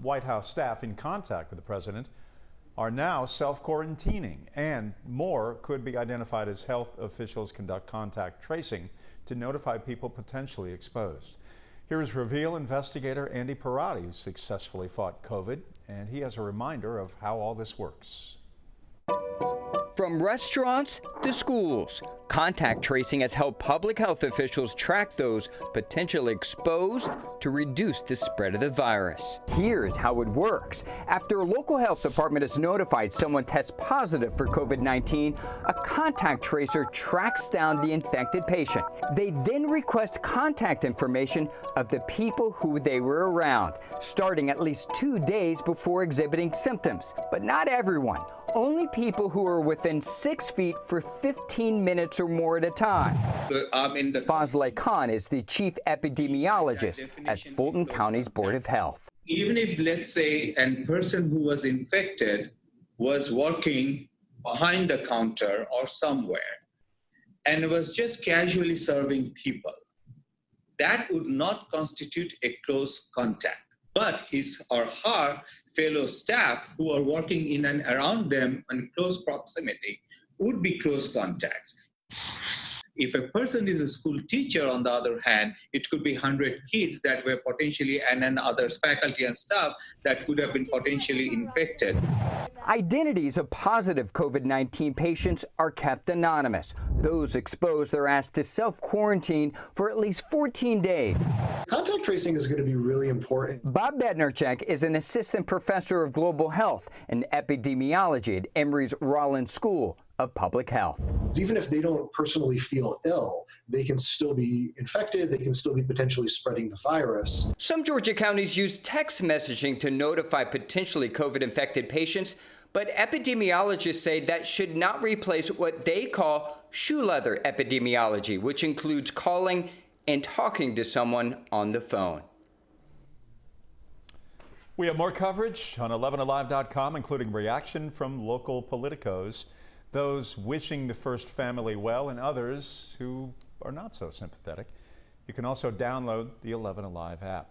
White House staff in contact with the president are now self-quarantining, and more could be identified as health officials conduct contact tracing to notify people potentially exposed. Here is Reveal investigator Andy Parati, who successfully fought COVID, and he has a reminder of how all this works. From restaurants to schools, contact tracing has helped public health officials track those potentially exposed to reduce the spread of the virus. Here's how it works. After a local health department has notified someone tests positive for COVID-19, a contact tracer tracks down the infected patient. They then request contact information of the people who they were around, starting at least 2 days before exhibiting symptoms. But not everyone. Only people who are within 6 feet for 15 minutes or more at a time. Fazle Khan is the chief epidemiologist at Fulton County's Board of Health. Even if, let's say, a person who was infected was working behind the counter or somewhere and was just casually serving people, that would not constitute a close contact. But his or her fellow staff who are working in and around them in close proximity would be close contacts. If a person is a school teacher, on the other hand, it could be 100 kids that were potentially, and then others, faculty and staff, that could have been potentially infected. Identities of positive COVID-19 patients are kept anonymous. Those exposed are asked to self-quarantine for at least 14 days. Contact tracing is going to be really important. Bob Bednarchek is an assistant professor of global health and epidemiology at Emory's Rollins School of Public Health. Even if they don't personally feel ill, they can still be infected, they can still be potentially spreading the virus. Some Georgia counties use text messaging to notify potentially COVID-infected patients, but epidemiologists say that should not replace what they call shoe leather epidemiology, which includes calling and talking to someone on the phone. We have more coverage on 11alive.com, including reaction from local politicos, those wishing the first family well and others who are not so sympathetic. You can also download the 11 Alive app.